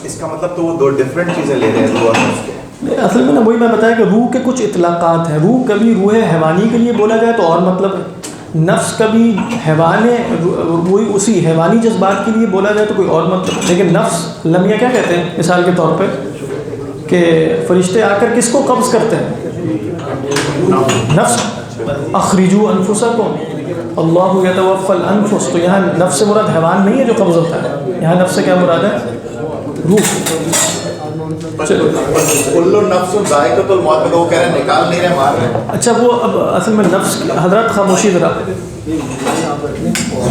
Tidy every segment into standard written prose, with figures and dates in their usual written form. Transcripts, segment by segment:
اس کا مطلب تو وہ دو ڈفرینٹ چیزیں لے رہے ہیں روح اور نفس کو. اصل میں نا وہی میں بتایا کہ روح کے کچھ اطلاقات ہیں. روح کبھی روح حیوانی کے لیے بولا جائے تو اور مطلب ہے. نفس کبھی حیوان وہی اسی حیوانی جذبات کے لیے بولا جائے تو کوئی اور مطلب. لیکن نفس لمحہ کیا کہتے ہیں مثال کے طور پہ کہ فرشتے آ کر کس کو قبض کرتے ہیں؟ نفس. اخرجوا انفسکم اللہ یتوفی الانفس. تو یہاں نفس سے مراد حیوان نہیں ہے جو قبض ہوتا ہے, یہاں نفس سے کیا مراد ہے؟ روح. کل نفس ذائقۃ الموت میں وہ کہہ رہے ہیں نکال نہیں رہے مار رہے. اچھا وہ اب اصل میں نفس حضرات خاموشی ذرا,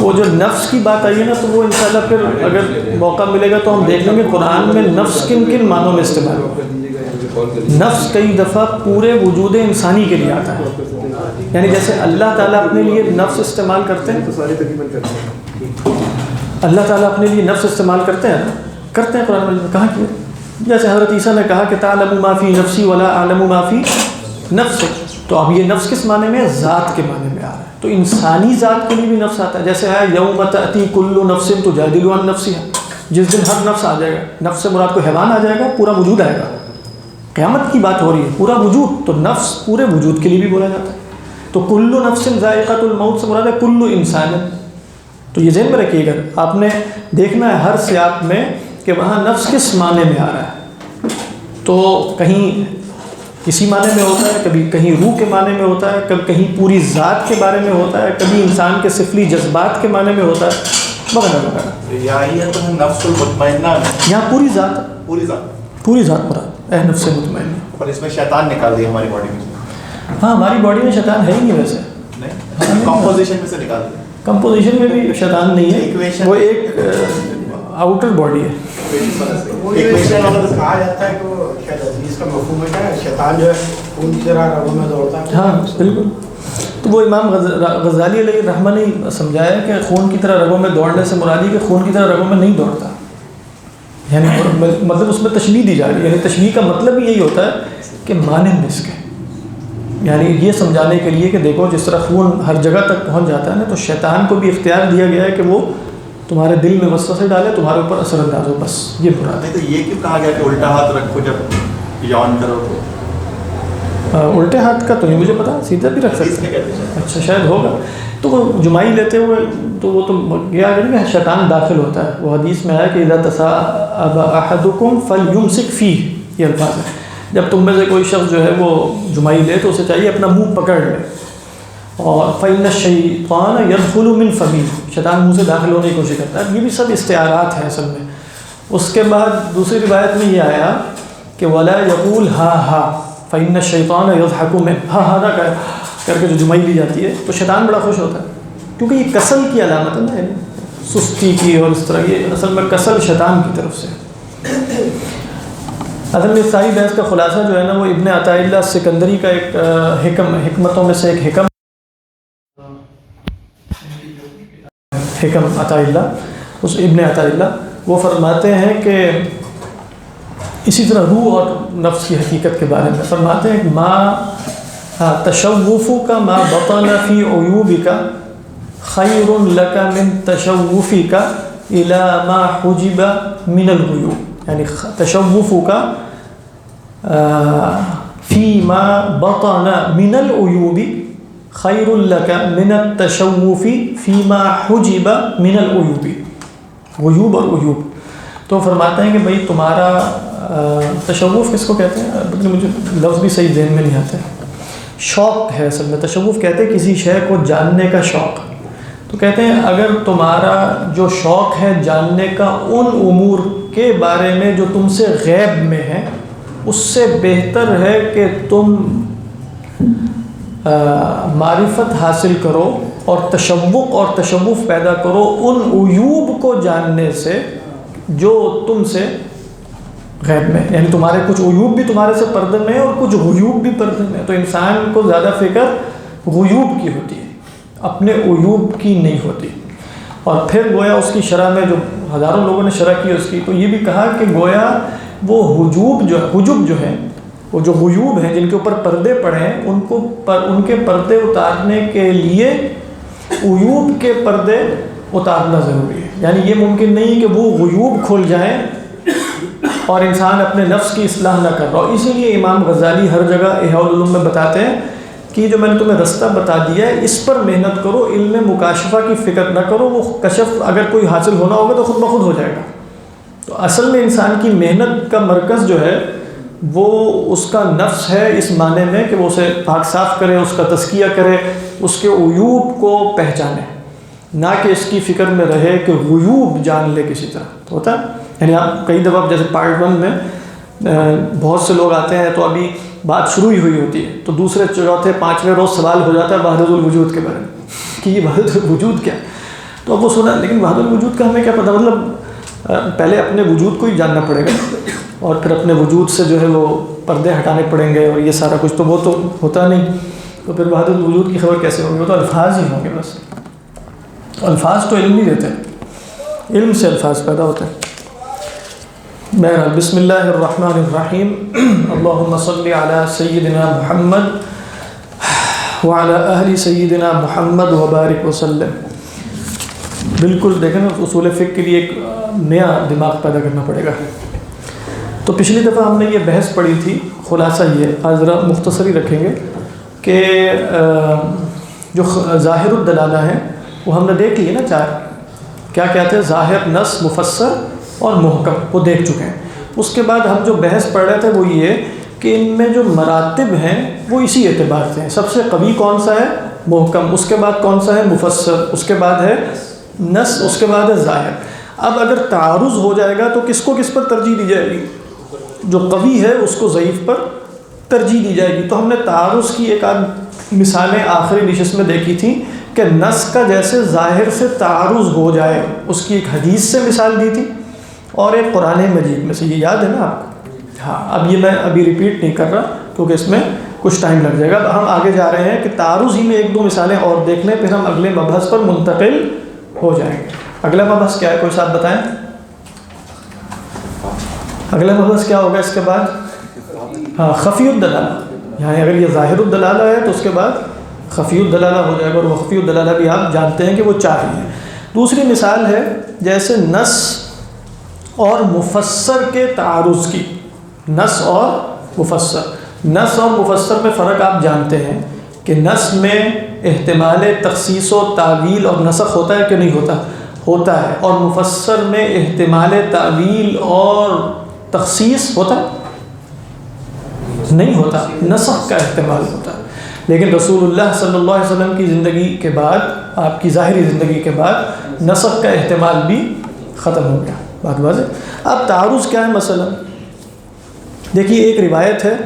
وہ جو نفس کی بات آئی ہے نا تو وہ انشاءاللہ پھر اگر موقع ملے گا تو ہم دیکھ لیں گے قرآن میں نفس کن کن معنوں میں استعمال ہوگا. نفس کئی دفعہ پورے وجود انسانی کے لیے آتا ہے. یعنی جیسے اللہ تعالیٰ اپنے لیے نفس استعمال کرتے ہیں, اللہ تعالیٰ اپنے لیے نفس استعمال کرتے ہیں قرآن میں کہاں کیا. جیسے حضرت عیسیٰ نے کہا کہ تعلم ما فی نفسی ولا اعلم ما فی نفسک. تو اب یہ نفس کس معنی میں؟ ذات کے معنی میں آ رہا ہے. تو انسانی ذات کے لیے بھی نفس آتا ہے. جیسے ہے یوم تأتی کل نفس تجادل عن نفسها, جس دن ہر نفس آ جائے گا. نفس سے مراد کو حیوان آ جائے گا, پورا وجود آئے گا. قیامت کی بات ہو رہی ہے, پورا وجود. تو نفس پورے وجود کے لیے بھی بولا جاتا ہے. تو کل نفس ذائقۃ الموت سے مراد ہے کل انسان. تو یہ ذہن میں رکھیے گا, آپ نے دیکھنا ہے ہر سیاق میں کہ وہاں نفس کس معنی میں آ رہا ہے. تو کہیں کسی معنی میں ہوتا ہے, کبھی کہیں روح کے معنی میں ہوتا ہے, کبھی کہیں پوری ذات کے بارے میں ہوتا ہے, کبھی انسان کے سفلی جذبات کے معنی میں ہوتا ہے, وغیرہ وغیرہ. نفس المطمئنہ یہاں پوری ذات مراد اے نفس مطمئنہ. اور اس میں شیطان نکال دیا ہماری باڈی میں. ہاں ہماری باڈی میں شیطان ہے ہی نہیں ویسے. کمپوزیشن میں سے نکال دیا. کمپوزیشن میں بھی شیطان نہیں ہے, وہ ایک آؤٹر باڈی ہے. کہا جاتا ہے کہ وہ اس کا مفہوم ہے کہ شیطان جو ہے خون کی طرح رگوں میں دوڑتا ہے. ہاں بالکل. تو وہ امام غزالی علیہ الرحمہ نے سمجھایا کہ خون کی طرح رگوں میں دوڑنے سے مراد کہ خون کی طرح رگوں میں نہیں دوڑتا. یعنی مطلب اس میں تشبیہ دی جا رہی ہے. یعنی تشبیہ کا مطلب ہی یہی ہوتا ہے کہ مانند اس کے, یعنی یہ سمجھانے کے لیے کہ دیکھو جس طرح خون ہر جگہ تک پہنچ جاتا ہے نا, تو شیطان کو بھی اختیار دیا گیا ہے کہ وہ تمہارے دل میں وسوسے ڈالے, تمہارے اوپر اثر انداز ہو. بس یہ مراد ہے. تو یہ کیوں کہا گیا کہ الٹا ہاتھ رکھو جب یون کرو تو؟ الٹے ہاتھ کا تو نہیں مجھے پتا, سیدھا بھی رکھ سکتے ہیں. اچھا شاید ہوگا. تو وہ جمائی لیتے ہوئے تو وہ تو یہ آگے کہ شیطان داخل ہوتا ہے. وہ حدیث میں آیا کہ اذا تصاءب احدکم فلیمسک فیہ, یہ الفاظ ہے. جب تم میں سے کوئی شخص جو ہے وہ جمائی لے تو اسے چاہیے اپنا منہ پکڑ لے. اور فإن الشیطان یدخل من فمیہ, شیطان منہ سے داخل ہونے کی کوشش کرتا ہے. یہ بھی سب استعارات ہیں اصل میں. اس کے بعد دوسری روایت میں یہ آیا کہ ولا یقول ہا ہا فإن الشیطان یضحک من, ہا ہا نہ کر کے جو جمائی لی جاتی ہے تو شیطان بڑا خوش ہوتا ہے, کیونکہ یہ کسل کی علامت ہے نا, سستی کی. اور اس طرح یہ اصل میں کسل شیطان کی طرف سے. اصل میں ساری بحث کا خلاصہ جو ہے نا وہ ابن عطاء اللہ سکندری کا ایک حکمتوں میں سے ایک حکم عطاء اللہ, اس ابن عطاء اللہ وہ فرماتے ہیں کہ اسی طرح روح اور نفس کی حقیقت کے بارے میں فرماتے ہیں کہ ما تشوفک ما بطن فی عیوبک خیر لک من تشوفک الی ما حجب من الغیوب. یعنی تشوفک فی ما بطن من العیوب خیر لک من التشوف فی ما حجب من العیوب. غیوب اور عیوب. تو فرماتے ہیں کہ بھئی تمہارا تشوف کس کو کہتے ہیں, مجھے لفظ بھی صحیح ذہن میں نہیں آتے. شوق ہے اصل میں. تشوف کہتے ہیں کسی شے کو جاننے کا شوق. تو کہتے ہیں اگر تمہارا جو شوق ہے جاننے کا ان امور کے بارے میں جو تم سے غیب میں ہے, اس سے بہتر ہے کہ تم معرفت حاصل کرو اور تشوق اور تشوف پیدا کرو ان عیوب کو جاننے سے جو تم سے غیب میں. یعنی تمہارے کچھ عیوب بھی تمہارے سے پردے میں اور کچھ غیوب بھی پردے میں. تو انسان کو زیادہ فکر غیوب کی ہوتی ہے, اپنے عیوب کی نہیں ہوتی. اور پھر گویا اس کی شرح میں جو ہزاروں لوگوں نے شرح کی اس کی, تو یہ بھی کہا کہ گویا وہ حجب جو ہیں, وہ جو غیوب ہیں جن کے اوپر پردے پڑے ہیں, ان کے پردے اتارنے کے لیے عیوب کے پردے اتارنا ضروری ہے. یعنی یہ ممکن نہیں کہ وہ غیوب کھل جائیں اور انسان اپنے نفس کی اصلاح نہ کر رہا ہو. اسی لیے امام غزالی ہر جگہ احیاء العلوم میں بتاتے ہیں کہ جو میں نے تمہیں رستہ بتا دیا ہے اس پر محنت کرو، علم مکاشفہ کی فکر نہ کرو، وہ کشف اگر کوئی حاصل ہونا ہوگا تو خود بخود ہو جائے گا. تو اصل میں انسان کی محنت کا مرکز جو ہے وہ اس کا نفس ہے، اس معنی میں کہ وہ اسے پاک صاف کرے، اس کا تزکیہ کرے، اس کے عیوب کو پہچانے، نہ کہ اس کی فکر میں رہے کہ غیوب جان لے کسی طرح. ہوتا ہے یعنی آپ کئی دفعہ جیسے پارٹ 1 میں بہت سے لوگ آتے ہیں تو ابھی بات شروع ہی ہوئی ہوتی ہے، تو دوسرے چوتھے پانچویں روز سوال ہو جاتا ہے وحدت الوجود کے بارے میں کہ یہ وحدت الوجود کیا ہے. تو اب وہ سنا، لیکن وحدت الوجود کا ہمیں کیا پتہ، مطلب پہلے اپنے وجود کو ہی جاننا پڑے گا اور پھر اپنے وجود سے جو ہے وہ پردے ہٹانے پڑیں گے اور یہ سارا کچھ، تو وہ تو ہوتا نہیں. تو پھر وحدت الوجود کی خبر کیسے ہوگی؟ وہ تو الفاظ ہی ہوں گے بس. الفاظ تو علم نہیں دیتے، علم سے الفاظ پیدا ہوتے ہیں. بہرحال بسم اللہ الرحمن الرحیم. اللہم صلی علی سیدنا محمد وعلی اہل سیدنا محمد وبارک وسلم. بالکل دیکھیں نا، اصول فقہ کے لیے ایک نیا دماغ پیدا کرنا پڑے گا. تو پچھلی دفعہ ہم نے یہ بحث پڑھی تھی، خلاصہ یہ آج ذرا مختصری رکھیں گے کہ جو ظاہر الدلالہ ہیں وہ ہم نے دیکھ لیے نا، چار کیا کہتے ہیں، ظاہر، نص، مفسر اور محکم، وہ دیکھ چکے ہیں. اس کے بعد ہم جو بحث پڑھ رہے تھے وہ یہ کہ ان میں جو مراتب ہیں وہ اسی اعتبار سے ہیں. سب سے قوی کون سا ہے؟ محکم. اس کے بعد کون سا ہے؟ مفسر. اس کے بعد ہے نص. اس کے بعد ہے ظاہر. اب اگر تعارض ہو جائے گا تو کس کو کس پر ترجیح دی جائے گی؟ جو قوی ہے اس کو ضعیف پر ترجیح دی جائے گی. تو ہم نے تعارض کی ایک آدھ مثالیں آخری نشست میں دیکھی تھیں کہ نص کا جیسے ظاہر سے تعارض ہو جائے، اس کی ایک حدیث سے مثال دی تھی اور ایک قرآن مجید میں سے. یہ یاد ہے نا آپ کو؟ ہاں. اب یہ میں ابھی ریپیٹ نہیں کر رہا کیونکہ اس میں کچھ ٹائم لگ جائے گا. اب ہم آگے جا رہے ہیں کہ تعارض ہی میں ایک دو مثالیں اور دیکھ لیں، پھر ہم اگلے مبحث پر منتقل ہو جائیں گے. اگلا مبحث کیا ہے؟ کوئی صاحب بتائیں. اگلا مبحث کیا ہوگا اس کے بعد؟ ہاں، خفی الدلالہ. یعنی اگر یہ ظاہر الدلالہ ہے تو اس کے بعد خفی الدلالہ ہو جائے گا، اور وہ خفی الدلالہ بھی آپ جانتے ہیں کہ وہ چار ہیں. دوسری مثال ہے جیسے نص اور مفسر کے تعارض کی. نص اور مفسر. نص اور مفسر میں فرق آپ جانتے ہیں کہ نص میں احتمال تخصیص و تعویل اور نسخ ہوتا ہے کہ نہیں ہوتا؟ ہوتا ہے. اور مفسر میں احتمال تعویل اور تخصیص ہوتا ہے؟ نہیں ہوتا، نسخ کا احتمال ہوتا ہے. لیکن رسول اللہ صلی اللہ علیہ وسلم کی زندگی کے بعد، آپ کی ظاہری زندگی کے بعد نسخ کا احتمال بھی ختم ہو گیا. بات واضح. اب تعارض کیا ہے؟ مثلا دیکھیے، ایک روایت ہے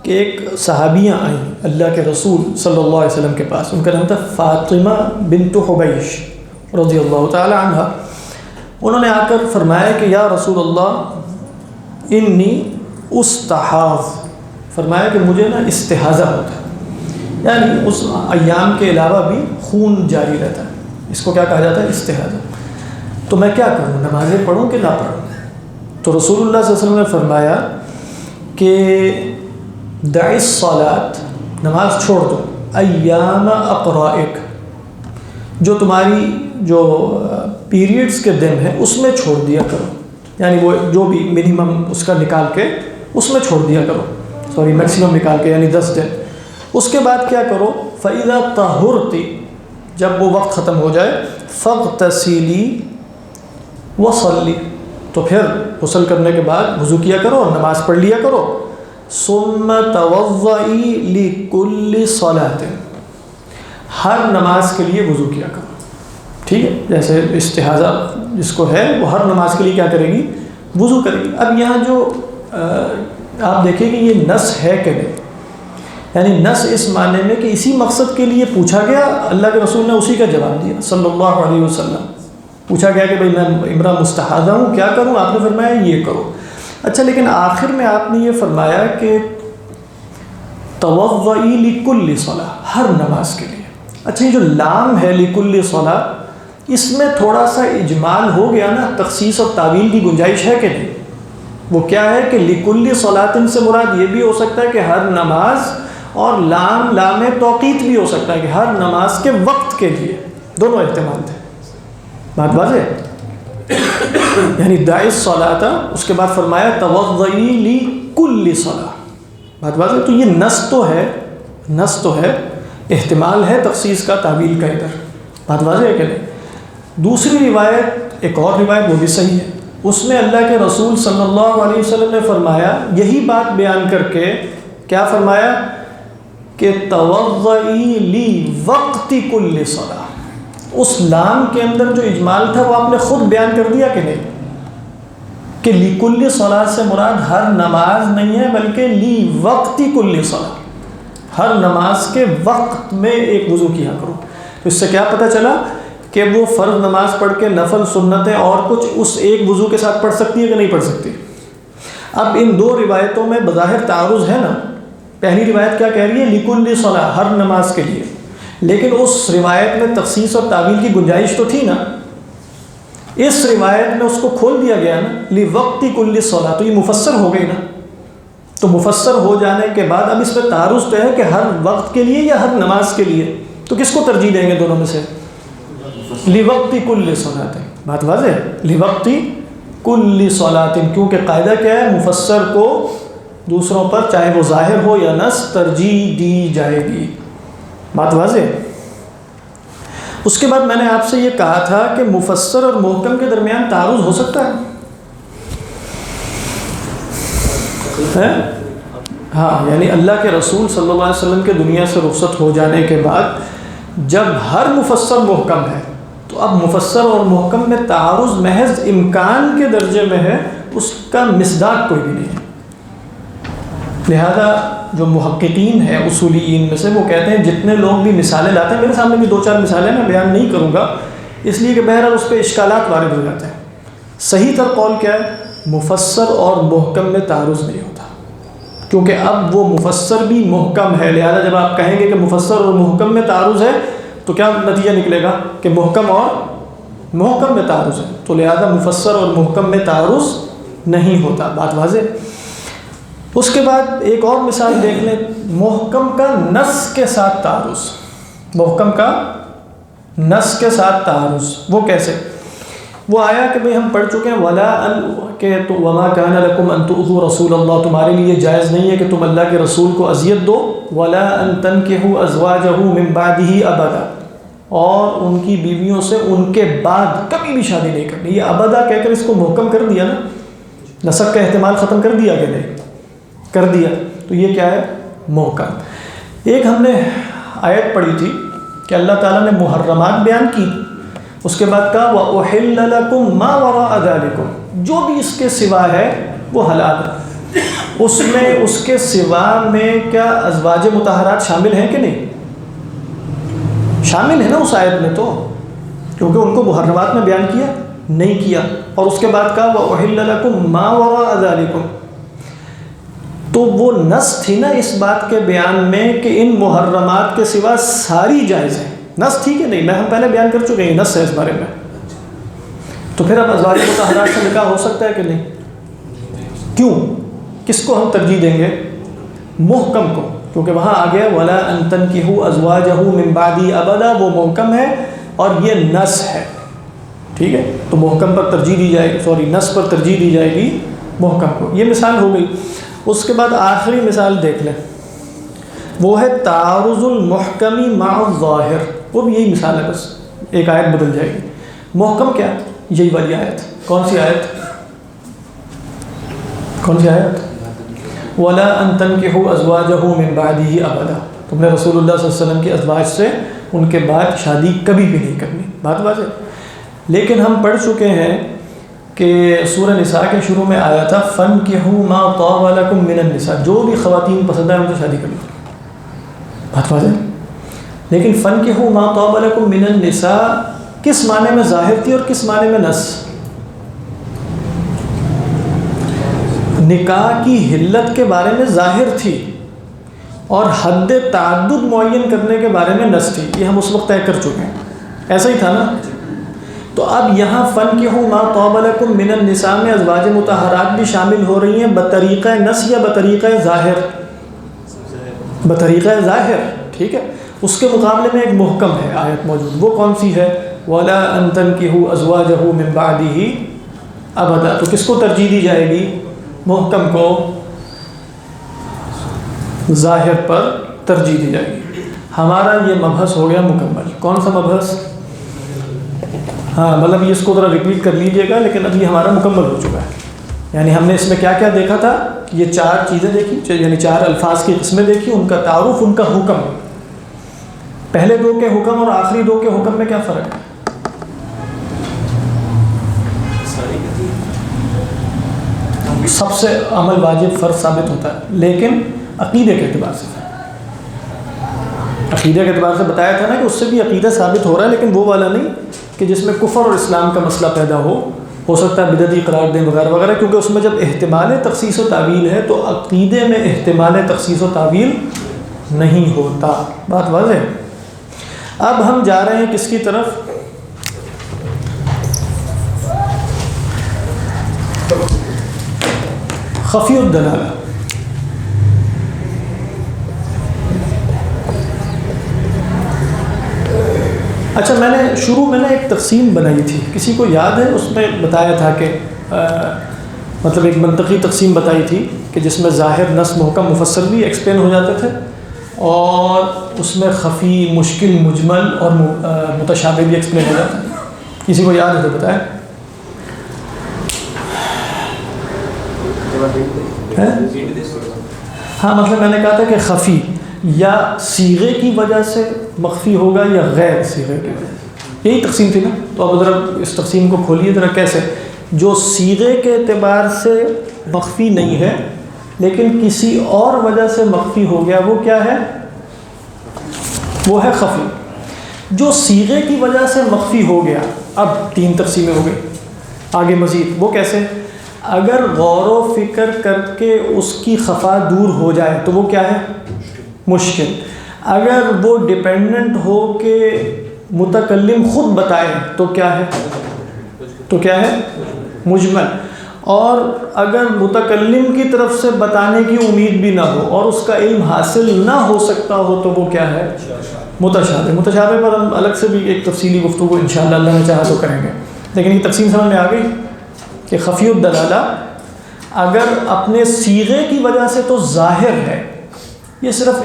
کہ ایک صحابیاں آئیں اللہ کے رسول صلی اللہ علیہ وسلم کے پاس. ان کا نام تھا فاطمہ بنت حبیش رضی اللہ تعالی عنہ. انہوں نے آ کر فرمایا کہ یا رسول اللہ انی استحاض. فرمایا کہ مجھے نا استحاضہ ہوتا ہے، یعنی اس ایام کے علاوہ بھی خون جاری رہتا ہے. اس کو کیا کہا جاتا ہے؟ استحاضہ. تو میں کیا کروں، نمازیں پڑھوں کہ نہ پڑھوں؟ تو رسول اللہ صلی اللہ علیہ وسلم نے فرمایا کہ دع الصلاۃ، نماز چھوڑ دو، ایام اقرائک، جو تمہاری جو پیریڈز کے دن ہیں اس میں چھوڑ دیا کرو. یعنی وہ جو بھی منیمم اس کا نکال کے اس میں چھوڑ دیا کرو، میکسیمم نکال کے، یعنی 10 دن. اس کے بعد کیا کرو؟ فَإِذَا طَهُرْتِ، جب وہ وقت ختم ہو جائے، فَاغْتَسِلِي وَصَلِّ، تو پھر غسل کرنے کے بعد وضو کیا کرو اور نماز پڑھ لیا کرو. ثُمَّ تَوَضَّئِي لِكُلِّ صَلَاةٍ، ہر نماز کے لیے وضو کیا کرو. ٹھیک ہے، جیسے استحاضہ جس کو ہے وہ ہر نماز کے لیے کیا کرے گی؟ وضو کرے گی. اب یہاں جو آپ دیکھیں کہ یہ نص ہے کہ نہیں، یعنی نص اس معنی میں کہ اسی مقصد کے لیے پوچھا گیا، اللہ کے رسول نے اسی کا جواب دیا صلی اللہ علیہ وسلم. پوچھا گیا کہ بھئی میں امرأہ مستحاضہ ہوں، کیا کروں؟ آپ نے فرمایا یہ کرو. اچھا، لیکن آخر میں آپ نے یہ فرمایا کہ توضئی لکل صلاۃ، ہر نماز کے لیے. اچھا، یہ جو لام ہے لکل صلاۃ، اس میں تھوڑا سا اجمال ہو گیا نا، تخصیص اور تعویل کی گنجائش ہے کہ نہیں؟ وہ کیا ہے کہ لکل صلاۃ سے مراد یہ بھی ہو سکتا ہے کہ ہر نماز، اور لام توقیت بھی ہو سکتا ہے کہ ہر نماز کے وقت کے لیے. دونوں احتمال تھے. بات واضح ہے؟ یعنی داعی الصلاۃ، اس کے بعد فرمایا توضئی لکل صلاۃ. بات واضح. تو یہ نص تو ہے، احتمال ہے تخصیص کا، تعویل کا ادھر. بات واضح ہے کہ نہیں؟ دوسری روایت، ایک اور روایت وہ بھی صحیح ہے، اس میں اللہ کے رسول صلی اللہ علیہ وسلم نے فرمایا، یہی بات بیان کر کے کیا فرمایا کہ توضئی لی وقت کل صلاۃ. اس لام کے اندر جو اجمال تھا وہ آپ نے خود بیان کر دیا کہ نہیں، کہ لی کل صلاۃ سے مراد ہر نماز نہیں ہے، بلکہ لی وقت کل صلاۃ، ہر نماز کے وقت میں ایک وضو کیا کرو. تو اس سے کیا پتہ چلا کہ وہ فرض نماز پڑھ کے نفل سنتیں اور کچھ اس ایک وضو کے ساتھ پڑھ سکتی ہے کہ نہیں پڑھ سکتی. اب ان دو روایتوں میں بظاہر تعارض ہے نا. پہلی روایت کیا کہہ رہی ہے؟ لکل صلاۃ، ہر نماز کے لیے، لیکن اس روایت میں تخصیص اور تعویل کی گنجائش تو تھی نا. اس روایت میں اس کو کھول دیا گیا نا، لوقت کل صلاۃ، تو یہ مفسر ہو گئی نا. تو مفسر ہو جانے کے بعد اب اس میں تعارض تو ہے کہ ہر وقت کے لیے یا ہر نماز کے لیے، تو کس کو ترجیح دیں گے دونوں میں سے؟ لوقت کل صلاۃ. بات واضح ہے، لوقت کل صلاۃ، کیونکہ قاعدہ کیا ہے؟ مفسر کو دوسروں پر چاہے وہ ظاہر ہو یا نص ترجیح دی جائے گی. بات واضح ہے. اس کے بعد میں نے آپ سے یہ کہا تھا کہ مفسر اور محکم کے درمیان تعارض ہو سکتا ہے؟ ہاں، یعنی اللہ کے رسول صلی اللہ علیہ وسلم کے دنیا سے رخصت ہو جانے کے بعد جب ہر مفسر محکم ہے تو اب مفسر اور محکم میں تعارض محض امکان کے درجے میں ہے، اس کا مصداق کوئی بھی نہیں ہے. لہذا جو محققین ہیں اصولیین میں سے، وہ کہتے ہیں جتنے لوگ بھی مثالیں لاتے ہیں، میرے سامنے بھی 2-4 مثالیں میں بیان نہیں کروں گا اس لیے کہ بہرحال اس پہ اشکالات وارد ہو جاتے ہیں. صحیح تر قول کیا ہے؟ مفسر اور محکم میں تعارض نہیں ہوتا، کیونکہ اب وہ مفسر بھی محکم ہے. لہذا جب آپ کہیں گے کہ مفسر اور محکم میں تعارض ہے تو کیا نتیجہ نکلے گا؟ کہ محکم اور محکم میں تعارض ہے. تو لہذا مفسر اور محکم میں تعارض نہیں ہوتا. بات واضح. اس کے بعد ایک اور مثال دیکھ لیں، محکم کا نص کے ساتھ تعارض. محکم کا نص کے ساتھ تعارض وہ کیسے؟ وہ آیا کہ بھئی ہم پڑھ چکے ہیں وَلَا کہ وَمَا كَانَ لَكُمْ أَن تُؤْذُوا رَسُولَ اللَّهِ، تمہارے لیے جائز نہیں ہے کہ تم اللہ کے رسول کو اذیت دو. وَلَا أَن تَنْكِحُوا أَزْوَاجَهُ مِن بَعْدِهِ أَبَدًا، اور ان کی بیویوں سے ان کے بعد کبھی بھی شادی نہیں کرنی. یہ ابدا کہہ کر اس کو محکم کر دیا نا، نسخ کا احتمال ختم کر دیا کہ نہیں؟ کر دیا. تو یہ کیا ہے؟ محکم. ایک ہم نے آیت پڑھی تھی کہ اللہ تعالیٰ نے محرمات بیان کی، اس کے بعد کہا وَأُحِلَّ لَكُم مَّا وَرَاءَ ذَلِكُم، جو بھی اس کے سوا ہے وہ حلال ہے. اس میں اس کے سوا میں کیا ازواج مطہرات شامل ہیں کہ نہیں؟ شامل ہے نا اس آیت میں، تو کیونکہ ان کو محرمات میں بیان کیا نہیں کیا. اور اس کے بعد کہا وَأُحِلَّ لَكُم مَّا وَرَاءَ ذَلِكُم، تو وہ نص تھی نا اس بات کے بیان میں کہ ان محرمات کے سوا ساری جائز ہیں. نص تھی کہ نہیں؟ میں ہم پہلے بیان کر چکے ہیں نص ہے اس بارے میں. تو پھر اب ازواج مطہرات سے نکاح ہو سکتا ہے کہ نہیں؟ کیوں؟ کس کو ہم ترجیح دیں گے؟ محکم کو، کیونکہ وہاں آ گیا وَلَا أَن تَنْكِحُوا أَزْوَاجَهُ مِن بَعْدِهِ أَبَدًا، وہ محکم ہے اور یہ نص ہے. ٹھیک ہے، تو محکم پر ترجیح دی جائے گی، نص پر ترجیح دی جائے گی محکم کو. یہ مثال ہو گئی. اس کے بعد آخری مثال دیکھ لیں، وہ ہے تعارض المحکم مع الظاہر. وہ بھی یہی مثال ہے، بس ایک آیت بدل جائے گی. محکم کیا؟ یہی والی آیت. کون سی آیت؟ کون سی آیت؟ وَلَا أَن تَنْكِحُوا أَزْوَاجَهُ مِن بَعْدِهِ أَبَدًا، تم نے رسول اللہ صلی اللہ علیہ وسلم کے ازواج سے ان کے بعد شادی کبھی بھی نہیں کرنی. بات واضح. لیکن ہم پڑھ چکے ہیں کہ سورہ نساء کے شروع میں آیا تھا فَانْكِحُوا مَا طَابَ لَكُم مِّنَ النِّسَاء، جو بھی خواتین پسند ہیں ان سے شادی کر لو. بات واضح. لیکن فَانْكِحُوا مَا طَابَ لَكُم مِّنَ النِّسَاء کس معنی میں ظاہر تھی اور کس معنی میں نص؟ نکاح کی حلت کے بارے میں ظاہر تھی اور حد تعدد معین کرنے کے بارے میں نص تھی. یہ ہم اس وقت طے کر چکے ہیں، ایسا ہی تھا نا. تو اب یہاں فَانْكِحُوا مَا طَابَ لَكُم مِّنَ النِّسَاء میں ازواج مطہرات بھی شامل ہو رہی ہیں بطریقہ نص یا بطریقہ ظاہر؟ بطریقہ ظاہر. ٹھیک ہے، اس کے مقابلے میں ایک محکم ہے آیت موجود. وہ کون سی ہے؟ ولا ان تنكحوا ازواجه من بعده ابدا. تو کس کو ترجیح دی جائے گی؟ محکم کو ظاہر پر ترجیح دی جائے گی. ہمارا یہ مبحث ہو گیا مکمل. کون سا مبحث؟ ہاں مطلب یہ اس کو ذرا ریپیٹ کر لیجئے گا، لیکن اب یہ ہمارا مکمل ہو چکا ہے. یعنی ہم نے اس میں کیا کیا دیکھا تھا؟ یہ 4 چیزیں دیکھی، یعنی 4 الفاظ کی قسمیں دیکھی، ان کا تعارف، ان کا حکم. پہلے 2 کے حکم اور آخری 2 کے حکم میں کیا فرق ہے؟ سب سے عمل واجب فرض ثابت ہوتا ہے، لیکن عقیدے کے اعتبار سے، عقیدے کے اعتبار سے بتایا تھا نا کہ اس سے بھی عقیدہ ثابت ہو رہا ہے، لیکن وہ والا نہیں کہ جس میں کفر اور اسلام کا مسئلہ پیدا ہو سکتا ہے بدعتی قرار دیں وغیرہ وغیرہ، کیونکہ اس میں جب احتمال تخصیص و تعویل ہے تو عقیدے میں احتمال تخصیص و تعویل نہیں ہوتا. بات واضح ہے. اب ہم جا رہے ہیں کس کی طرف؟ خفی الدلالہ. اچھا، میں نے شروع میں ایک تقسیم بنائی تھی، کسی کو یاد ہے؟ اس میں بتایا تھا کہ مطلب ایک منطقی تقسیم بتائی تھی کہ جس میں ظاہر، نص، محکم، مفسر بھی ایکسپلین ہو جاتے تھے، اور اس میں خفی، مشکل، مجمل اور متشابہ بھی ایکسپلین ہو جاتا ہے. کسی کو یاد ہے تو بتائیں. ہاں مطلب میں نے کہا تھا کہ خفی یا صیغے کی وجہ سے مخفی ہوگا یا غیر صیغے کی وجہ سے، یہی تقسیم تھی نا. تو اب ذرا اس تقسیم کو کھولیے ذرا. کیسے؟ جو صیغے کے اعتبار سے مخفی نہیں ہے لیکن کسی اور وجہ سے مخفی ہو گیا، وہ کیا ہے؟ وہ ہے خفی. جو صیغے کی وجہ سے مخفی ہو گیا، اب 3 تقسیمیں ہو گئی. آگے مزید وہ کیسے؟ اگر غور و فکر کر کے اس کی خفا دور ہو جائے تو وہ کیا ہے؟ مشکل. اگر وہ ڈیپینڈنٹ ہو کہ متکلم خود بتائے تو کیا ہے؟ تو کیا ہے؟ مجمل. اور اگر متکلم کی طرف سے بتانے کی امید بھی نہ ہو اور اس کا علم حاصل نہ ہو سکتا ہو تو وہ کیا ہے؟ متشابہ. متشابہ پر ہم الگ سے بھی ایک تفصیلی گفتگو انشاءاللہ اللہ نے چاہا تو کریں گے، لیکن یہ تقسیم سمجھ میں آ گئی کہ خفی الدلالہ اگر اپنے صیغے کی وجہ سے تو ظاہر ہے. یہ صرف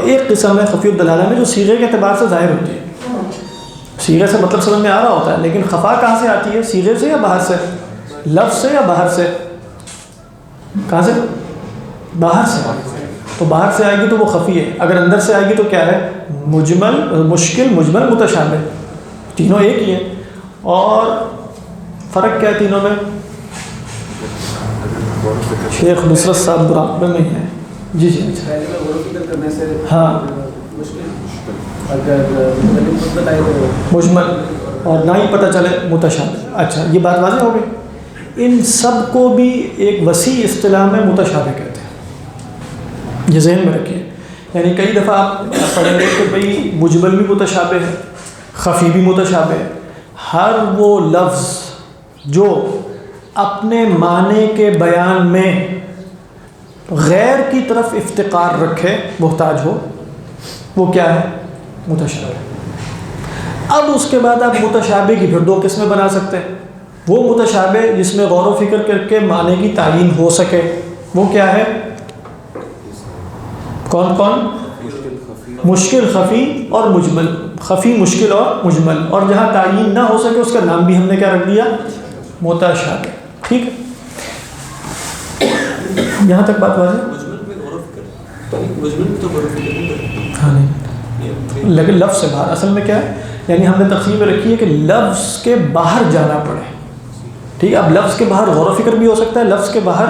ایک قسم ہے خفی الدلالہ میں جو صیغے کے اعتبار سے ظاہر ہوتی ہے. صیغے سے مطلب سمجھ میں آ رہا ہوتا ہے، لیکن خفا کہاں سے آتی ہے؟ صیغے سے یا باہر سے؟ لفظ سے یا باہر سے؟ کہاں سے؟ باہر سے. تو باہر سے آئے گی تو وہ خفی ہے، اگر اندر سے آئے گی تو کیا ہے؟ مجمل، مشکل، مجمل، متشابہ. تینوں ایک ہی ہیں. اور فرق کیا ہے تینوں میں؟ شیخ نصرت صاحب براقبہ میں ہیں. جی جی ہاں مجمل، اور نہ ہی پتہ چلے متشابہ. اچھا یہ بات واضح ہو گئی. ان سب کو بھی ایک وسیع اصطلاح میں متشابہ کہتے ہیں، یہ ذہن میں رکھیے. یعنی کئی دفعہ آپ پڑھیں گے کہ بھئی مجمل بھی متشابہ ہے، خفی بھی متشابہ ہے. ہر وہ لفظ جو اپنے معنی کے بیان میں غیر کی طرف افتقار رکھے، محتاج ہو، وہ کیا ہے؟ متشابہ. اب اس کے بعد آپ متشابہ کی پھر 2 قسمیں بنا سکتے ہیں. وہ متشابہ جس میں غور و فکر کر کے معنی کی تعیین ہو سکے، وہ کیا ہے؟ کون کون؟ مشکل، خفی اور مجمل. خفی، مشکل اور مجمل. اور جہاں تعیین نہ ہو سکے اس کا نام بھی ہم نے کیا رکھ دیا؟ متشابہ. ٹھیک ہے، یہاں تک بات واضح؟ ہاں نہیں، لیکن لفظ سے باہر اصل میں کیا ہے؟ یعنی ہم نے تقسیم میں رکھی ہے کہ لفظ کے باہر جانا پڑے. ٹھیک ہے، اب لفظ کے باہر غور و فکر بھی ہو سکتا ہے، لفظ کے باہر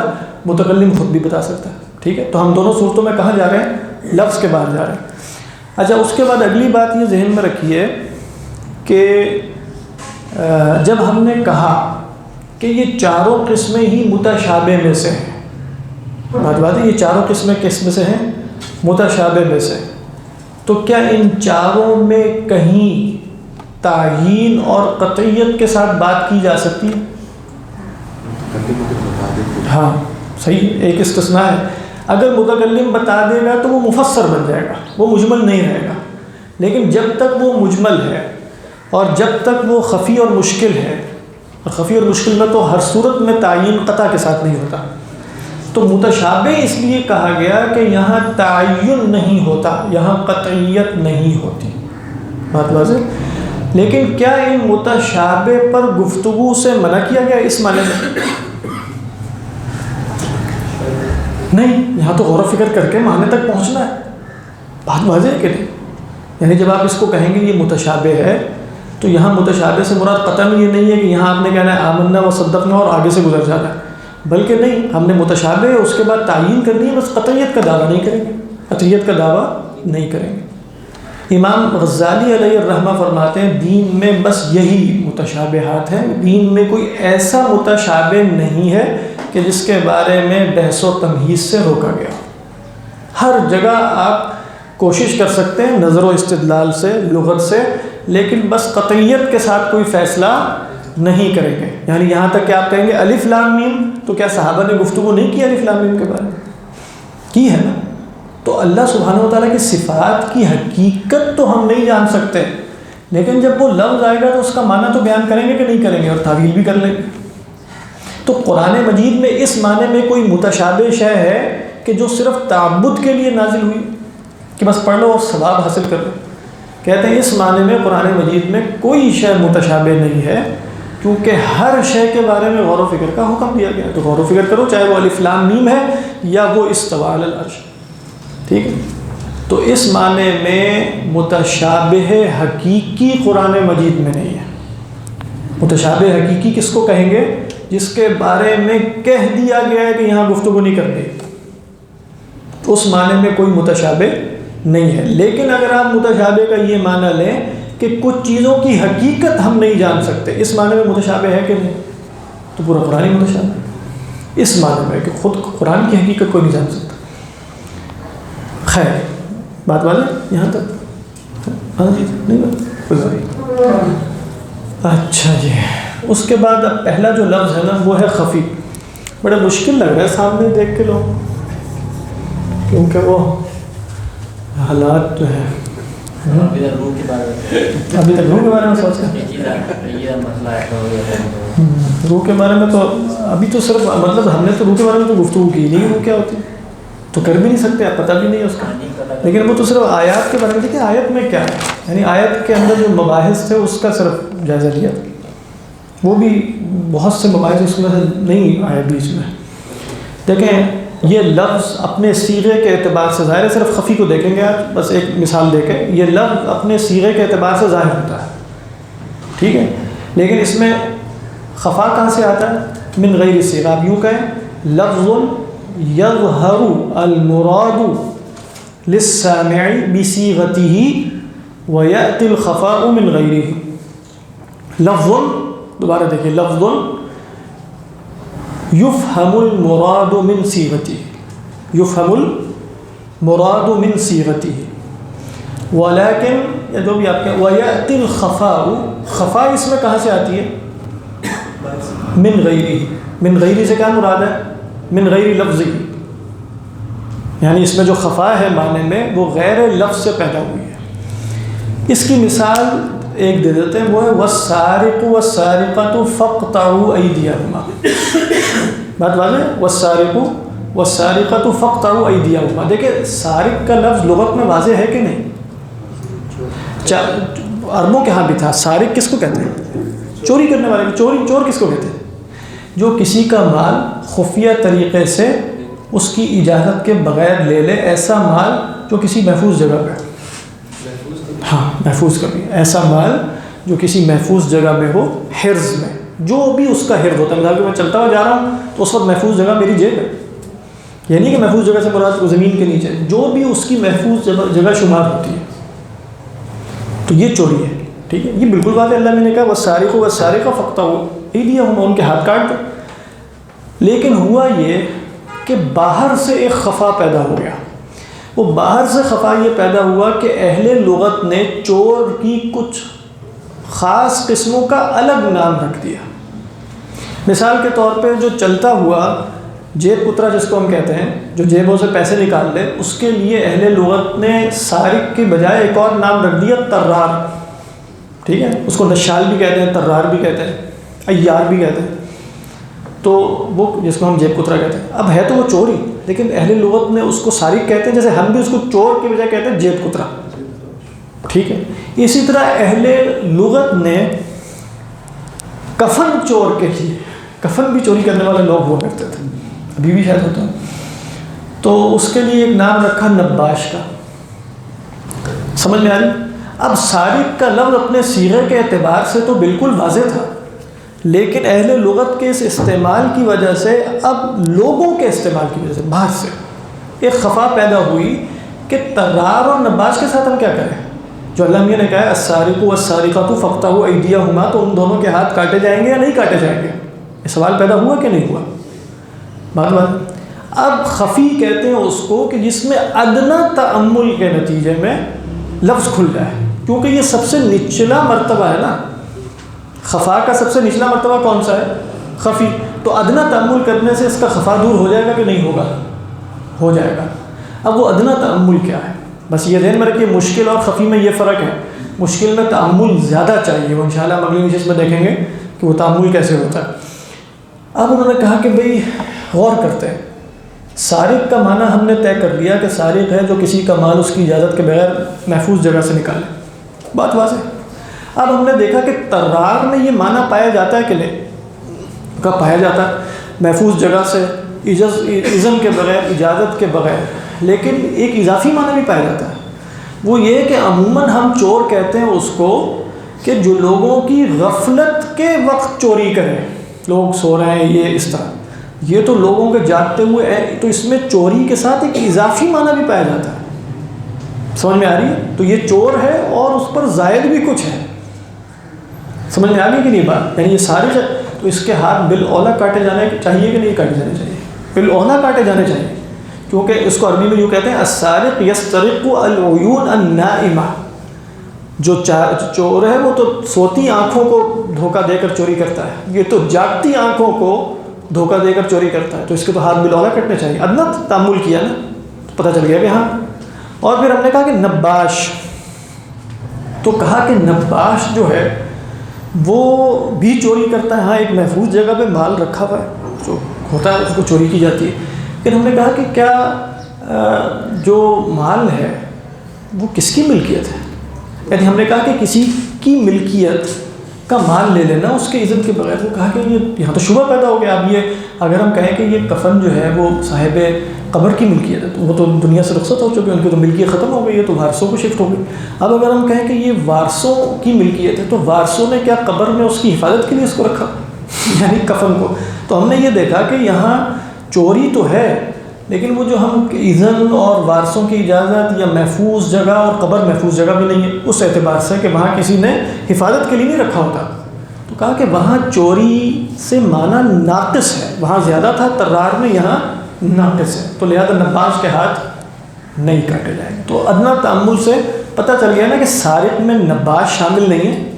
متکلم خود بھی بتا سکتا ہے. ٹھیک ہے، تو ہم دونوں صورتوں میں کہاں جا رہے ہیں؟ لفظ کے باہر جا رہے ہیں. اچھا، اس کے بعد اگلی بات یہ ذہن میں رکھیے کہ جب ہم نے کہا کہ یہ 4 قسمیں ہی متشابہ میں سے ہیں، بات ہے، یہ 4 قسمیں کس میں سے ہیں؟ متشابہ میں سے. تو کیا ان 4 میں کہیں تعیین اور قطعیت کے ساتھ بات کی جا سکتی ہے؟ ہاں صحیح، ایک استثناء ہے. اگر متکلم بتا دے گا تو وہ مفسر بن جائے گا، وہ مجمل نہیں رہے گا. لیکن جب تک وہ مجمل ہے اور جب تک وہ خفی اور مشکل ہے، اور خفی اور مشکل میں تو ہر صورت میں تعین قطع کے ساتھ نہیں ہوتا، تو متشابہ اس لیے کہا گیا کہ یہاں تعین نہیں ہوتا، یہاں قطعیت نہیں ہوتی، بات واضح۔ لیکن کیا ان متشابہ پر گفتگو سے منع کیا گیا اس معنی میں؟ نہیں، یہاں تو غور و فکر کر کے معنی تک پہنچنا ہے، بات واضح ہے کہ نہیں؟ یعنی جب آپ اس کو کہیں گے یہ متشابہ ہے تو یہاں متشابہ سے مراد قطعاً یہ نہیں ہے کہ یہاں آپ نے کہنا ہے آمنا و صدقنا اور آگے سے گزر جانا ہے، بلکہ نہیں، ہم نے متشابہ ہے اس کے بعد تعین کرنی ہے، بس قطعیت کا دعویٰ نہیں کریں گے، قطعیت کا دعویٰ نہیں کریں گے۔ امام غزالی علیہ الرحمہ فرماتے ہیں دین میں بس یہی متشابہات ہیں، دین میں کوئی ایسا متشابہ نہیں ہے کہ جس کے بارے میں بحث و تمہیز سے روکا گیا۔ ہر جگہ آپ کوشش کر سکتے ہیں نظر و استدلال سے، لغت سے، لیکن بس قطعیت کے ساتھ کوئی فیصلہ نہیں کریں گے۔ یعنی یہاں تک کہ آپ کہیں گے الف لام میم، تو کیا صحابہ نے گفتگو نہیں کی الف لام میم کے بارے میں؟ کی ہے نا۔ تو اللہ سبحانہ وتعالیٰ کی صفات کی حقیقت تو ہم نہیں جان سکتے، لیکن جب وہ لفظ آئے گا تو اس کا معنی تو بیان کریں گے کہ نہیں کریں گے، اور تعویل بھی کر لیں گے۔ تو قرآن مجید میں اس معنی میں کوئی متشابہ شے ہے کہ جو صرف تعبد کے لیے نازل ہوئی کہ بس پڑھ لو اور ثواب حاصل کر لو؟ کہتے ہیں اس معنی میں قرآن مجید میں کوئی شے متشابہ نہیں ہے، کیونکہ ہر شے کے بارے میں غور و فکر کا حکم دیا گیا ہے، تو غور و فکر کرو، چاہے وہ الف لام میم ہے یا وہ استویٰ علی العرش، ٹھیک ہے۔ تو اس معنی میں متشابہ حقیقی قرآن مجید میں نہیں ہے۔ متشابہ حقیقی کس کو کہیں گے؟ جس کے بارے میں کہہ دیا گیا ہے کہ یہاں گفتگو نہیں کرتے، تو اس معنی میں کوئی متشابہ نہیں ہے۔ لیکن اگر آپ متشابہ کا یہ معنی لیں کہ کچھ چیزوں کی حقیقت ہم نہیں جان سکتے، اس معنی میں متشابہ ہے کہ نہیں؟ تو پورا قرآن ہی متشابہ ہے اس معنی میں کہ خود قرآن کی حقیقت کوئی نہیں جان سکتا۔ خیر، بات واضح یہاں تک؟ ہاں جی، نہیں اچھا جی۔ اس کے بعد اب پہلا جو لفظ ہے نا وہ ہے خفی۔ بڑا مشکل لگ رہا ہے سامنے دیکھ کے لوگ، کیونکہ وہ حالات جو ہے ابھی تک روح کے بارے میں سوچ رہے ہیں۔ روح کے بارے میں تو ابھی تو صرف مطلب ہم نے تو روح کے بارے میں تو گفتگو کی نہیں، روح کیا ہوتی تو کر بھی نہیں سکتے، آپ پتہ بھی نہیں ہے اس کا، لیکن وہ تو صرف آیات کے بارے میں۔ دیکھیں آیت میں کیا ہے، یعنی آیت کے اندر جو مباحث تھے اس کا صرف جائزہ لیا، وہ بھی بہت سے مباحث اس میں سے نہیں آئے بیچ میں۔ دیکھیں یہ لفظ اپنے صیغے کے اعتبار سے ظاہر ہے، صرف خفی کو دیکھیں گے آپ، بس ایک مثال دے کے، یہ لفظ اپنے صیغے کے اعتبار سے ظاہر ہوتا ہے، ٹھیک ہے، لیکن اس میں خفا کہاں سے آتا ہے؟ من غیر صیغہ۔ آپ یوں کہیں لفظ یظہر المراد للسامع بصیغته ویأتی الخفاء من غیرہ۔ لفظ، دوبارہ دیکھیں، لفظ یفہم المراد من صیغتہ، یفہم المراد من صیغتہ، ولیکن یا جو بھی آپ کہیں ویأتی الخفاء، خفا اس میں کہاں سے آتی ہے؟ من غیرہ۔ من غیرہ سے کیا مراد ہے؟ من غیر لفظی، یعنی اس میں جو خفا ہے معنی میں وہ غیر لفظ سے پیدا ہوئی ہے۔ اس کی مثال ایک دے دیتے ہیں، وہ ہے والسارق والسارقۃ فاقطعوا ایدیہما۔ بات واضح ہے؟ والسارق والسارقۃ فاقطعوا ایدیہما۔ دیکھیں سارق کا لفظ لغت میں واضح ہے کہ نہیں؟ عربوں کے ہاں بھی تھا۔ سارق کس کو کہتے ہیں؟ چوری کرنے والے۔ چور کس کو کہتے ہیں؟ جو کسی کا مال خفیہ طریقے سے اس کی اجازت کے بغیر لے لے، ایسا مال جو کسی محفوظ جگہ پہ، ہاں محفوظ کر لیا، ایسا مال جو کسی محفوظ جگہ میں ہو، حرز میں، جو بھی اس کا حرز ہوتا ہے۔ مثال کہ میں چلتا ہوا جا رہا ہوں تو اس وقت محفوظ جگہ میری جیب ہے، یہ نہیں کہ محفوظ جگہ سے مراد زمین کے نیچے، جو بھی اس کی محفوظ جگہ شمار ہوتی ہے، تو یہ چوری ہے، ٹھیک ہے۔ یہ بالکل بات ہے، اللہ نے کہا والسارق والسارقۃ فاقطعوا ایدیہما، ان کے ہاتھ کاٹ دو۔ لیکن ہوا یہ کہ باہر سے ایک خفا پیدا ہو گیا۔ وہ باہر سے خفا یہ پیدا ہوا کہ اہل لغت نے چور کی کچھ خاص قسموں کا الگ نام رکھ دیا۔ مثال کے طور پہ جو چلتا ہوا جیب کترا جس کو ہم کہتے ہیں، جو جیبوں سے پیسے نکال لے، اس کے لیے اہل لغت نے سارق کی بجائے ایک اور نام رکھ دیا، طرار، ٹھیک ہے، اس کو نشال بھی کہتے ہیں، طرار بھی کہتے ہیں، عیار بھی کہتے ہیں، تو وہ جس کو ہم جیب کترا کہتے ہیں. اب ہے تو وہ چور ہی، لیکن اہل لغت میں اس کو سارق کہتے ہیں، جیسے ہم بھی اس کو چور کی بجائے کہتے ہیں جیب کترا. ٹھیک ہے، اسی طرح اہل لغت نے کفن چور کے لیے، کفن بھی چوری کرنے والے لوگ ہوا کرتے تھے، ابھی بھی شاید ہوتا ہے، تو اس کے لیے ایک نام رکھا نباش کا. سمجھ میں آ رہی؟ اب سارق کا لفظ اپنے صیغے کے اعتبار سے تو بالکل واضح تھا، لیکن اہل لغت کے اس استعمال کی وجہ سے، اب لوگوں کے استعمال کی وجہ سے باہر سے ایک خفا پیدا ہوئی کہ طرار اور نباش کے ساتھ ہم کیا کریں. جو اللہ میاں نے کہا ہے السارق والسارقۃ فاقطعوا ایدیہما، تو ان دونوں کے ہاتھ کاٹے جائیں گے یا نہیں کاٹے جائیں گے؟ یہ سوال پیدا ہوا کہ نہیں ہوا؟ بات اب خفی کہتے ہیں اس کو کہ جس میں ادنا تأمل کے نتیجے میں لفظ کھل جائے، کیونکہ یہ سب سے نچلا مرتبہ ہے نا. خفا کا سب سے نچلا مرتبہ کون سا ہے؟ خفی. تو ادنا تأمل کرنے سے اس کا خفا دور ہو جائے گا کہ نہیں ہوگا؟ ہو جائے گا. اب وہ ادنا تأمل کیا ہے؟ بس یہ ذہن میں رکھیے، مشکل اور خفی میں یہ فرق ہے. مشکل میں تأمل زیادہ چاہیے، وہ انشاءاللہ ہم اگلی نشست میں دیکھیں گے کہ وہ تأمل کیسے ہوتا ہے. اب انہوں نے کہا کہ بھئی غور کرتے ہیں، سارق کا معنی ہم نے طے کر لیا کہ سارق ہے جو کسی کا مال اس کی اجازت کے بغیر محفوظ جگہ سے نکالے، بات واضح. اب ہم نے دیکھا کہ طرار میں یہ معنی پایا جاتا ہے کہ نہیں؟ کب پایا جاتا ہے؟ محفوظ جگہ سے، اذن کے بغیر، اجازت کے بغیر. لیکن ایک اضافی معنی بھی پایا جاتا ہے، وہ یہ کہ عموماً ہم چور کہتے ہیں اس کو کہ جو لوگوں کی غفلت کے وقت چوری کریں. لوگ سو رہے ہیں، یہ اس طرح، یہ تو لوگوں کے جاگتے ہوئے ہے، تو اس میں چوری کے ساتھ ایک اضافی معنی بھی پایا جاتا ہے. سمجھ میں آ رہی ہے؟ تو یہ چور ہے اور اس پر زائد بھی کچھ ہے. سمجھ میں آ گئی کہ نہیں بات؟ یعنی یہ سارق ہے تو اس کے ہاتھ بالاولیٰ کاٹے جانے چاہیے کہ نہیں کاٹے جانے چاہیے؟ بالاولیٰ کاٹے جانے چاہیے، کیونکہ اس کو عربی میں یوں کہتے ہیں السارق یسترق العیون النائمہ. جو چور ہے وہ تو سوتی آنکھوں کو دھوکہ دے کر چوری کرتا ہے، یہ تو جاگتی آنکھوں کو دھوکہ دے کر چوری کرتا ہے، تو اس کے تو ہاتھ بالاولیٰ کٹنے چاہیے. ادنا تأمل کیا نا تو پتہ چل گیا کہ ہاں. اور پھر ہم نے کہا کہ نباش، تو کہا کہ نباش جو ہے وہ بھی چوری کرتا ہے. ہاں ایک محفوظ جگہ پہ مال رکھا ہوا ہے جو ہوتا ہے اس کو چوری کی جاتی ہے. لیکن ہم نے کہا کہ کیا جو مال ہے وہ کس کی ملکیت ہے؟ یعنی ہم نے کہا کہ کسی کی ملکیت کا مال لے لینا اس کے اذن کے بغیر. وہ کہا کہ یہ یہاں تو شبہ پیدا ہو گیا. اب یہ اگر ہم کہیں کہ یہ کفن جو ہے وہ صاحب قبر کی ملکیت ہے تو وہ تو دنیا سے رخصت ہو چکے، ان کی تو ملکیت ختم ہو گئی ہے، تو وارثوں کو شفٹ ہو گئی. اب اگر ہم کہیں کہ یہ وارثوں کی ملکیت ہے تو وارثوں نے کیا قبر میں اس کی حفاظت کے لیے اس کو رکھا یعنی کفن کو؟ تو ہم نے یہ دیکھا کہ یہاں چوری تو ہے، لیکن وہ جو ہم اذن اور وارثوں کی اجازت یا محفوظ جگہ، اور قبر محفوظ جگہ بھی نہیں ہے اس اعتبار سے کہ وہاں کسی نے حفاظت کے لیے نہیں رکھا ہوتا. تو کہا کہ وہاں چوری سے معنی ناقص ہے، وہاں زیادہ تھا، طرار میں یہاں ناقص ہے، تو لہذا نباش کے ہاتھ نہیں کاٹے جائیں گے. تو ادنا تأمل سے پتہ چل گیا نا کہ سارق میں نباش شامل نہیں ہے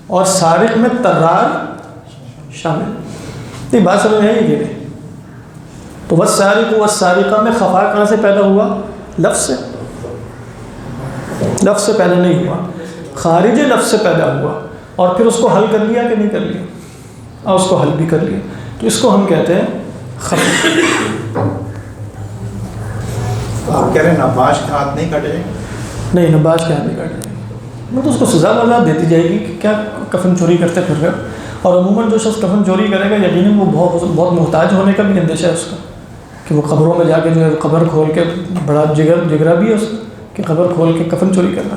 اور سارق میں طرار شامل نہیں. بات سمجھ میں آئی کہ نہیں؟ تو والسارق والسارقہ میں خفا کہاں سے پیدا ہوا؟ لفظ سے. لفظ سے پیدا نہیں ہوا، خارج لفظ سے پیدا ہوا، اور پھر اس کو حل کر لیا کہ نہیں کر لیا؟ اور اس کو حل بھی کر لیا. تو اس کو ہم کہتے ہیں خفا. آپ کہہ رہے ہیں نباش کے ہاتھ نہیں کاٹے جائیں گے؟ نہیں، نباش کے ہاتھ نہیں کاٹے جائیں گے. وہ تو اس کو سزا وزا دیتی جائے گی کہ کیا کفن چوری کرتے پھر رہے. اور عموماً جو شخص کفن چوری کرے گا یقیناً وہ بہت محتاج ہونے کا بھی اندیشہ ہے اس کا، کہ وہ قبروں میں جا کے جو ہے قبر کھول کے، بڑا جگرا بھی ہے اس کا کہ قبر کھول کے کفن چوری کرنا.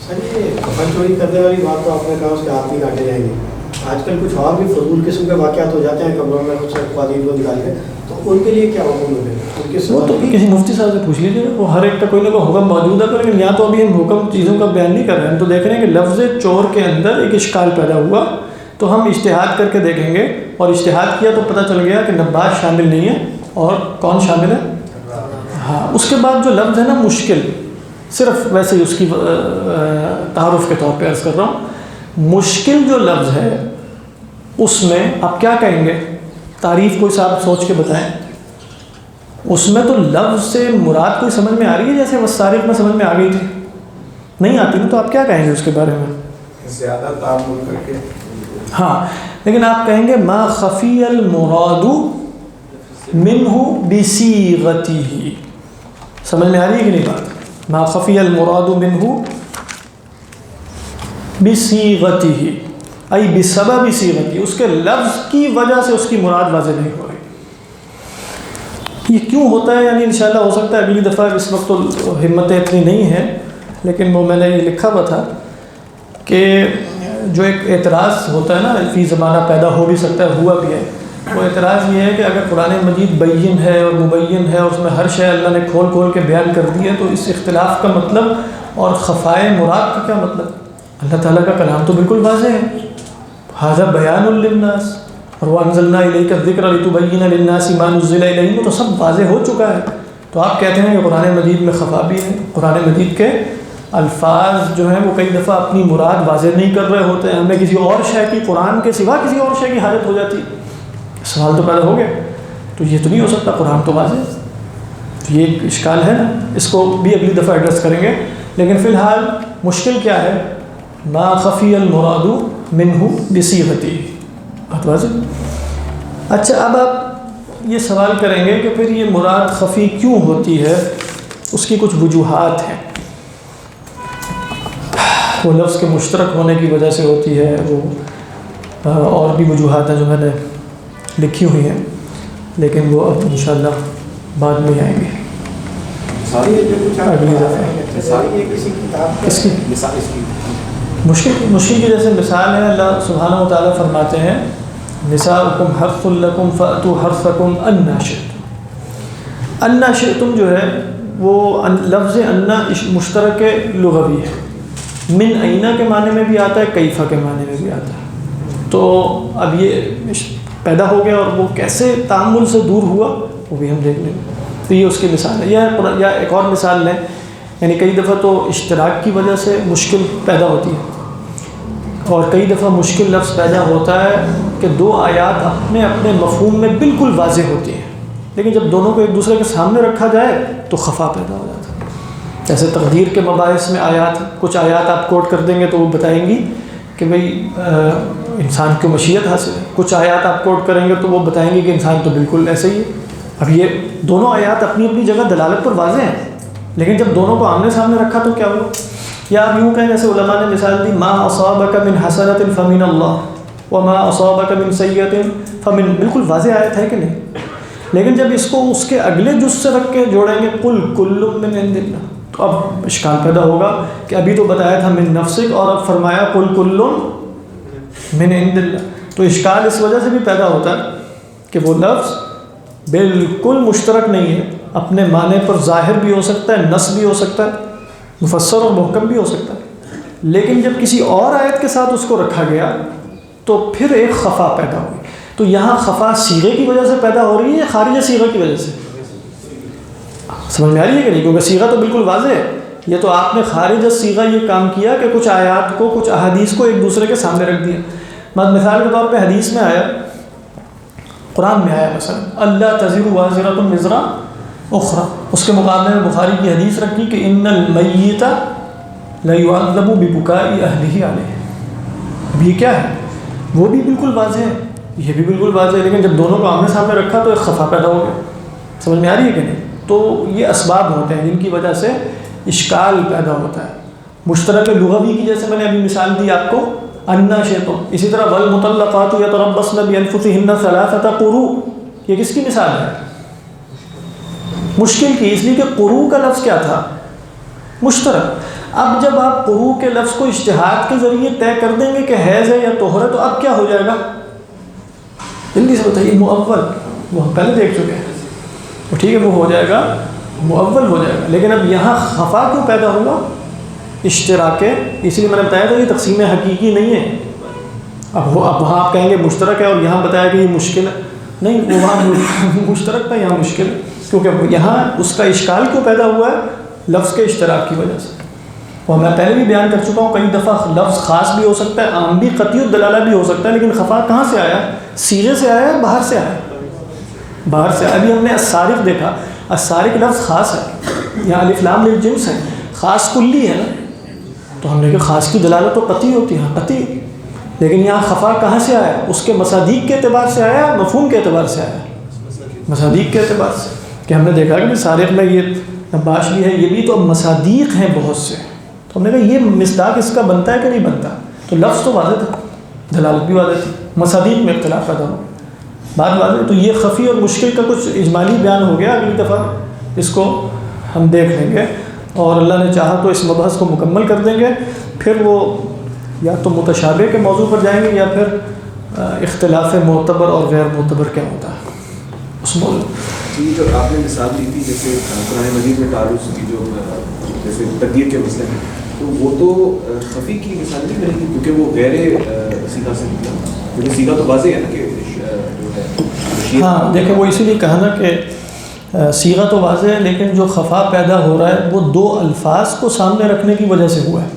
سر یہ کفن چوری کرنے والی بات تو آپ نے کہا اس کے ہاتھ نہیں کاٹے جائیں گے. آج کل کچھ اور بھی فضول قسم کے واقعات ہو جاتے ہیں قبروں میں، کچھ خواتین کو نکال کے، تو ان کے لیے کیا حکم ہوگا؟ وہ تو کسی مفتی صاحب سے پوچھ لیجیے، وہ ہر ایک کا کوئی نہ کوئی حکم موجود ہے. لیکن یہاں تو ابھی ہم حکم چیزوں کا بیان نہیں کر رہے ہیں، ہم تو دیکھ رہے ہیں کہ لفظ چور کے اندر ایک اشکال پیدا ہوا، تو ہم اجتہاد کر کے دیکھیں گے. اور اجتہاد کیا تو پتہ چل گیا کہ نباش شامل نہیں ہے، اور کون شامل ہے؟ ہاں. اس کے بعد جو لفظ ہے نا مشکل، صرف ویسے ہی اس کی تعارف کے طور پہ عرض کر رہا ہوں، مشکل جو لفظ ہے اس میں آپ کیا کہیں گے؟ تعریف کوئی صاحب سوچ کے بتائیں. اس میں تو لفظ سے مراد کوئی سمجھ میں آ رہی ہے؟ جیسے والسارق میں سمجھ میں آ گئی تھی، نہیں آتی نا، تو آپ کیا کہیں گے اس کے بارے میں؟ زیادہ تعامل کر کے. ہاں لیکن آپ کہیں گے ما خفی المراد منہ بصیغتہ. سمجھ میں آ رہی ہے کہ نہیں بات؟ ما خفی المراد منہ بصیغتہ ای بسبب صیغتہ، اس کے لفظ کی وجہ سے اس کی مراد واضح نہیں ہو رہی. یہ کیوں ہوتا ہے؟ یعنی انشاءاللہ ہو سکتا ہے اگلی دفعہ، اس وقت تو ہمتیں اتنی نہیں ہیں، لیکن وہ میں نے یہ لکھا ہوا تھا کہ جو ایک اعتراض ہوتا ہے نا فی زمانہ پیدا ہو بھی سکتا ہے، ہوا بھی ہے. وہ اعتراض یہ ہے کہ اگر قرآن مجید بین ہے اور مبین ہے اور اس میں ہر شے اللہ نے کھول کھول کے بیان کر دی ہے، تو اس اختلاف کا مطلب اور خفائے مراد کا کیا مطلب؟ اللہ تعالیٰ کا کلام تو بالکل واضح ہے، ھذا بیان للناس، اور وَأَنزَلْنَا إِلَيْكَ الذِّكْرَ لِتُبَيِّنَ لِلنَّاسِ مَا نُزِّلَ إِلَيْهِمْ، تو سب واضح ہو چکا ہے. تو آپ کہتے ہیں کہ قرآن مجید میں خفا بھی ہے. قرآن مجید کے الفاظ جو ہیں وہ کئی دفعہ اپنی مراد واضح نہیں کر رہے ہوتے ہیں، ہمیں کسی اور شے کی، قرآن کے سوا کسی اور شے کی حاجت ہو جاتی. سوال تو پیدا ہو گیا، تو یہ تو نہیں ہو سکتا، قرآن تو واضح. تو یہ ایک اشکال ہے نا، اس کو بھی اگلی دفعہ ایڈریس کریں گے. لیکن فی الحال مشکل کیا ہے؟ ما خفی المراد منہ بصیغتہ. بات واضح. اچھا اب آپ یہ سوال کریں گے کہ پھر یہ مراد خفی کیوں ہوتی ہے؟ اس کی کچھ وجوہات ہیں. وہ لفظ کے مشترک ہونے کی وجہ سے ہوتی ہے، وہ اور بھی وجوہات ہیں جو میں نے لکھی ہوئی ہیں، لیکن وہ اب انشاءاللہ بعد میں آئیں گے. اگلی دفعہ کسی کتاب اس کی مشکل کی جیسے مثال ہے، اللہ سبحانہ و تعالیٰ فرماتے ہیں نساؤکم حرث لکم فأتوا حرثکم انا شئتم. انا شئتم جو ہے وہ لفظ انا مشترک لغوی ہے. من اینا کے معنی میں بھی آتا ہے، کیفہ کے معنی میں بھی آتا ہے. تو اب یہ پیدا ہو گیا، اور وہ کیسے تعامل سے دور ہوا وہ بھی ہم دیکھ لیں گے. تو یہ اس کی مثال ہے. یا ایک اور مثال لیں، یعنی کئی دفعہ تو اشتراک کی وجہ سے مشکل پیدا ہوتی ہے، اور کئی دفعہ مشکل لفظ پیدا ہوتا ہے کہ دو آیات اپنے اپنے مفہوم میں بالکل واضح ہوتی ہیں، لیکن جب دونوں کو ایک دوسرے کے سامنے رکھا جائے تو خفا پیدا ہو جاتا ہے. جیسے تقدیر کے مباحث میں کچھ آیات آپ کوٹ کر دیں گے تو وہ بتائیں گی کہ بھئی انسان کو مشیت حاصل ہے. کچھ آیات آپ کوٹ کریں گے تو وہ بتائیں گے کہ انسان تو بالکل ایسے ہی ہے. اب یہ دونوں آیات اپنی اپنی جگہ دلالت پر واضح ہیں، لیکن جب دونوں کو آمنے سامنے رکھا تو کیا ہوا؟ یا آپ یوں کہیں جیسے علماء نے مثال دی، ما اصابک من حسنۃ فمن اللہ وما اصابک من سیئۃ فمن، بالکل واضح آیت ہے کہ نہیں؟ لیکن جب اس کو اس کے اگلے جز سے رکھ کے جوڑیں گے قل کل من عند اللہ، تو اب اشکال پیدا ہوگا کہ ابھی تو بتایا تھا من نفسک، اور اب فرمایا قل کل من عند اللہ. تو اشکال اس وجہ سے بھی پیدا ہوتا ہے کہ وہ لفظ بالکل مشترک نہیں ہے، اپنے معنی پر ظاہر بھی ہو سکتا ہے، نص بھی ہو سکتا ہے، مفسر اور محکم بھی ہو سکتا ہے، لیکن جب کسی اور آیت کے ساتھ اس کو رکھا گیا تو پھر ایک خفا پیدا ہوئی. تو یہاں خفا صیغے کی وجہ سے پیدا ہو رہی ہے یا خارج صیغہ کی وجہ سے؟ سمجھ میں آ رہی ہے کہ نہیں؟ کیونکہ صیغہ تو بالکل واضح ہے. یہ تو آپ نے خارج صیغہ یہ کام کیا کہ کچھ آیات کو، کچھ احادیث کو ایک دوسرے کے سامنے رکھ دیا. مثال کے طور پہ حدیث میں آیا، قرآن میں آیا مثلا اللہ تزر وازرۃ وزر اخرى، اس کے مقابلے میں بخاری کی حدیث رکھی کہ ان المیت لیعذب ببکاء اہلہ علیہ. اب یہ کیا ہے؟ وہ بھی بالکل واضح ہے، یہ بھی بالکل واضح ہے، لیکن جب دونوں کو آمنے سامنے رکھا تو ایک خفا پیدا ہو گیا. سمجھ میں آ رہی ہے کہ نہیں؟ تو یہ اسباب ہوتے ہیں جن کی وجہ سے اشکال پیدا ہوتا ہے. مشترک لغوی کی جیسے میں نے ابھی مثال دی آپ کو انا شئتم، اسی طرح والمطلقات یتربصن بانفسہن ثلاثۃ قروء، یہ کس کی مثال ہے؟ مشکل کی، اس لیے کہ قروء کا لفظ کیا تھا؟ مشترک. اب جب آپ قروء کے لفظ کو اجتہاد کے ذریعے طے کر دیں گے کہ حیض ہے یا طہر ہے، تو اب کیا ہو جائے گا؟ جلدی سے بتائیے. مؤول، وہ ہم پہلے دیکھ چکے ہیں، تو ٹھیک ہے وہ ہو جائے گا، مؤول ہو جائے گا. لیکن اب یہاں خفا کیوں پیدا ہوا؟ اشتراک ہے. اسی لیے میں نے بتایا تھا یہ تقسیم حقیقی نہیں ہے. اب وہاں آپ کہیں گے مشترک ہے اور یہاں بتایا کہ یہ مشکل ہے، نہیں، وہ وہاں مشترک تھا، یہاں مشکل ہے، کیونکہ یہاں اس کا اشکال کیوں پیدا ہوا ہے؟ لفظ کے اشتراک کی وجہ سے. اور میں پہلے بھی بیان کر چکا ہوں، کئی دفعہ لفظ خاص بھی ہو سکتا ہے، عام بھی، قطعی الدلالہ بھی ہو سکتا ہے، لیکن خفا کہاں سے آیا؟ صیغے سے آیا ہے، باہر سے آیا ہے؟ باہر سے. ابھی ہم نے السارق دیکھا، السارق لفظ خاص ہے، یہاں الف لام للجنس ہے، خاص کلی ہے نا. تو ہم نے کہا خاص کی دلالت تو قطعی ہوتی ہے، ہاں قطعی، لیکن یہاں خفا کہاں سے آیا؟ اس کے مصادیق کے اعتبار سے آیا، مفہوم کے اعتبار سے آیا؟ مصادیق کے اعتبار سے، کہ ہم نے دیکھا کہ سارق میں یہ نباش بھی ہے، یہ بھی تو مصادیق ہیں بہت سے، تو ہم نے کہا یہ مصداق اس کا بنتا ہے کہ نہیں بنتا؟ تو لفظ تو واضح تھا، دلالت بھی واضح تھی، مصادیق میں اختلاف پیدا ہو، بات واضح۔ تو یہ خفی اور مشکل کا کچھ اجمالی بیان ہو گیا، اگلی دفعہ اس کو ہم دیکھ لیں گے، اور اللہ نے چاہا تو اس مبحث کو مکمل کر دیں گے، پھر وہ یا تو متشابہ کے موضوع پر جائیں گے یا پھر اختلاف معتبر اور غیر معتبر کیا ہوتا ہے اس موضوع۔ جی جو آپ نے مثال دی تھی جیسے قرآن مجید میں تعارض کی جو جیسے تقدیر کے مسئلے ہیں، تو وہ تو خفی کی مثال نہیں بنے گی کیونکہ وہ غیر سیدھا سے نکلا، کیونکہ سیدھا تو واضح ہے نا کہ جو ہے۔ ہاں دیکھیں وہ اسی لیے کہا نا کہ صیغہ تو واضح ہے، لیکن جو خفا پیدا ہو رہا ہے وہ دو الفاظ کو سامنے رکھنے کی وجہ سے ہوا ہے،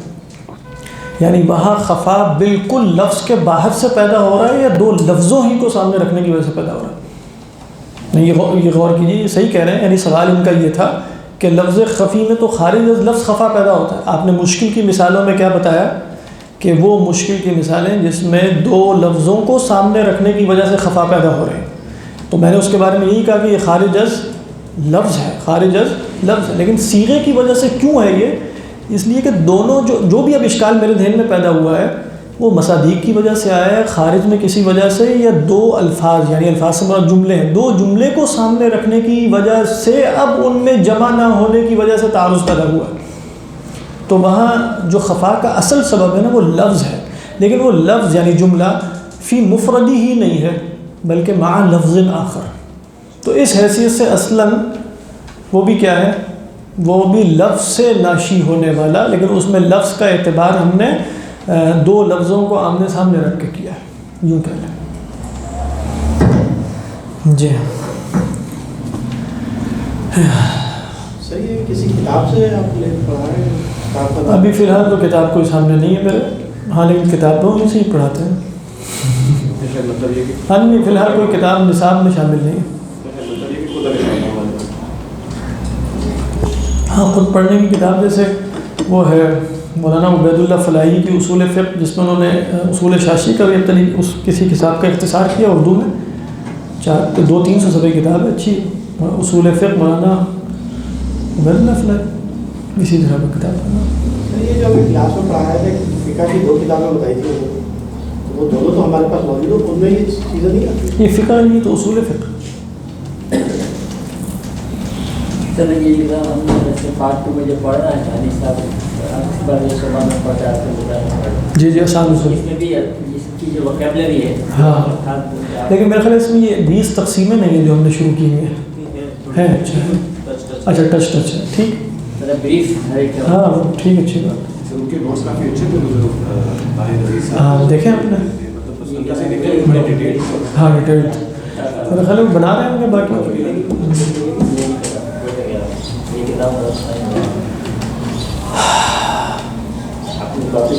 یعنی وہاں خفا بالکل لفظ کے باہر سے پیدا ہو رہا ہے یا دو لفظوں ہی کو سامنے رکھنے کی وجہ سے پیدا ہو رہا ہے؟ نہیں، یہ غور کیجیے، یہ صحیح کہہ رہے ہیں، یعنی سوال ان کا یہ تھا کہ لفظ خفی میں تو خارج از لفظ خفا پیدا ہوتا ہے۔ آپ نے مشکل کی مثالوں میں کیا بتایا کہ وہ مشکل کی مثالیں جس میں دو لفظوں کو سامنے رکھنے کی وجہ سے خفا پیدا ہو رہے ہیں، تو میں نے اس کے بارے میں یہی کہا کہ یہ خارج از لفظ ہے، خارج از لفظ ہے، لیکن صیغے کی وجہ سے کیوں ہے یہ؟ اس لیے کہ دونوں جو بھی اب اشکال میرے ذہن میں پیدا ہوا ہے وہ مصادیق کی وجہ سے آیا ہے، خارج میں کسی وجہ سے، یا دو الفاظ یعنی الفاظ سے مراد جملے ہیں، دو جملے کو سامنے رکھنے کی وجہ سے اب ان میں جمع نہ ہونے کی وجہ سے تعارض پیدا ہوا ہے۔ تو وہاں جو خفا کا اصل سبب ہے نا وہ لفظ ہے، لیکن وہ لفظ یعنی جملہ فی مفردی ہی نہیں ہے بلکہ مع لفظ آخر، تو اس حیثیت سے اصلاً وہ بھی کیا ہے، وہ بھی لفظ سے ناشی ہونے والا، لیکن اس میں لفظ کا اعتبار ہم نے دو لفظوں کو آمنے سامنے رکھ کے کیا ہے، یوں کہہ لیں۔ جی صحیح ہے، کسی کتاب سے آپ نے پڑھا ہے؟ کتاب کا ابھی فی الحال تو کتاب کوئی سامنے نہیں ہے میرے، ہاں لیکن کتابوں میں سے ہی پڑھاتے ہیں، مطلب یہ کہ ہاں نہیں فی الحال کوئی کتاب نصاب میں شامل نہیں ہے۔ مطلب یہ کہ خود اگر ہاں خود پڑھنے کی کتاب جیسے وہ ہے مولانا عبید اللہ فلاحی کی اصول فقہ، جس میں انہوں نے اصول شاشی کا بھی اس کسی کتاب کا اختصار کیا اردو میں، 200-300 صفحے کتاب ہے، اچھی اصول فقہ مولانا عبید اللہ فلاحی، اسی طرح کا کتاب ہے۔ یہ جو ہمیں کلاس میں پڑھایا تھا فقہ کی 2 کتابیں بتائی تھی، وہ دونوں تو ہمارے پاس موجود ہو، ان میں یہ چیزیں نہیں آتی۔ یہ فقہ نہیں تو اصول فقہ۔ سر یہ کتاب ہم نے جیسے پارٹ 2 میں جو پڑھ رہا ہے شانی صاحب اس بار یہ شعبہ میں پڑھ رہا ہے، جی جی آسان اصول، اس میں بھی اس کی جو وکیبلری ہے ہاں، لیکن میرے خیال ہے اس میں یہ 20 تقسیمیں نہیں ہیں جو ہم نے شروع کی ہوئی ہیں، اچھا ٹچ ہے، ٹھیک، بریف ہر ایک ہاں ٹھیک، اچھی بات، ان کے نوٹس کافی اچھے تھے، ہاں دیکھیں آپ نے، ہاں ڈیٹیل میرے خیال میں بنا رہے ہوں گے باقی۔ یہ کتاب اپنی کاپی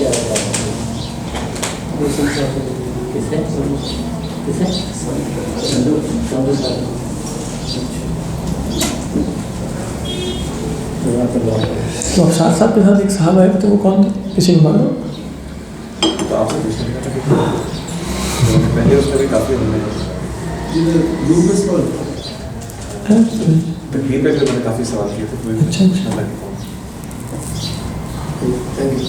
تو افسار صاحب کے ساتھ ایک صاحب آئے تھے، وہ کون تھے، کسی کو معلوم؟ تو آپ سے پوچھنا تھا کہ پہلے اس میں بھی کافی تقریر پہ جو میں نے کافی سوال کیے تھے، اچھا تھینک یو۔